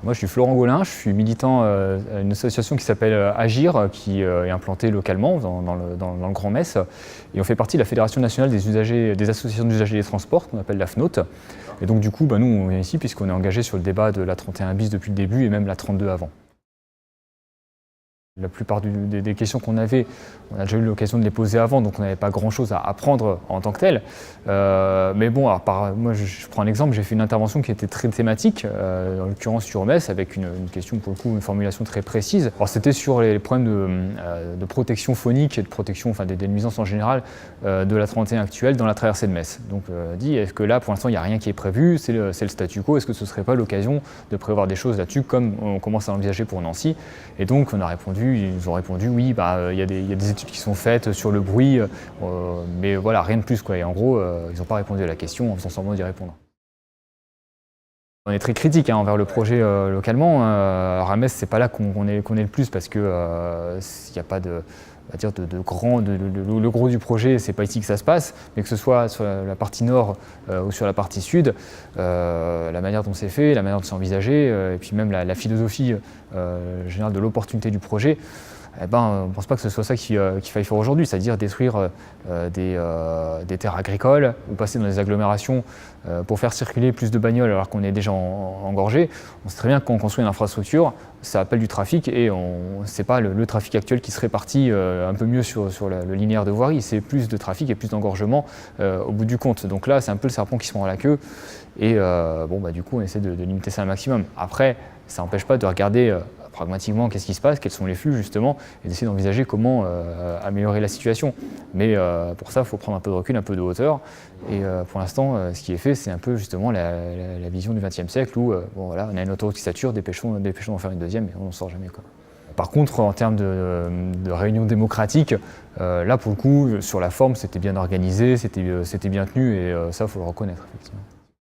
Moi, je suis Florent Gaulin, je suis militant à une association qui s'appelle Agir, qui est implantée localement dans le Grand Metz. Et on fait partie de la Fédération nationale des associations d'usagers des transports, qu'on appelle la FNOT. Et donc du coup, nous, on vient ici puisqu'on est engagé sur le débat de la 31 bis depuis le début et même la 32 avant. La plupart des questions qu'on avait, on a déjà eu l'occasion de les poser avant, donc on n'avait pas grand-chose à apprendre en tant que tel. Mais bon, moi je prends un exemple, j'ai fait une intervention qui était très thématique, en l'occurrence sur Metz, avec une question, pour le coup, une formulation très précise. Alors c'était sur les problèmes de protection phonique et de protection, enfin des nuisances en général, de la 31 actuelle dans la traversée de Metz. Donc dit, est-ce que là, pour l'instant, il n'y a rien qui est prévu, c'est le statu quo, est-ce que ce ne serait pas l'occasion de prévoir des choses là-dessus, comme on commence à l'envisager pour Nancy? Et donc on a répondu, ils nous ont répondu oui, il y a des études qui sont faites sur le bruit, mais voilà, rien de plus quoi. Et en gros, ils n'ont pas répondu à la question en faisant semblant d'y répondre. On est très critique envers le projet localement. Alors à Metz, c'est pas là qu'on est le plus parce que il n'y a pas de, on va dire le gros du projet, c'est pas ici que ça se passe, mais que ce soit sur la partie nord ou sur la partie sud, la manière dont c'est fait, la manière dont c'est envisagé, et puis même la philosophie générale de l'opportunité du projet, on ne pense pas que ce soit ça qu'il faille faire aujourd'hui, c'est-à-dire détruire des terres agricoles ou passer dans des agglomérations pour faire circuler plus de bagnoles alors qu'on est déjà engorgé. On sait très bien que quand on construit une infrastructure, ça appelle du trafic et c'est pas le trafic actuel qui se répartit un peu mieux sur le linéaire de voirie, c'est plus de trafic et plus d'engorgement au bout du compte. Donc là, c'est un peu le serpent qui se mord à la queue et du coup, on essaie de limiter ça un maximum. Après, ça n'empêche pas de regarder pragmatiquement qu'est-ce qui se passe, quels sont les flux justement, et d'essayer d'envisager comment améliorer la situation. Mais pour ça, il faut prendre un peu de recul, un peu de hauteur. Et pour l'instant, ce qui est fait, c'est un peu justement la vision du XXe siècle où on a une autoroute qui sature, dépêchons d'en faire une deuxième, et on n'en sort jamais quoi. Par contre, en termes de réunion démocratique, là pour le coup, sur la forme, c'était bien organisé, c'était bien tenu, et ça, il faut le reconnaître effectivement.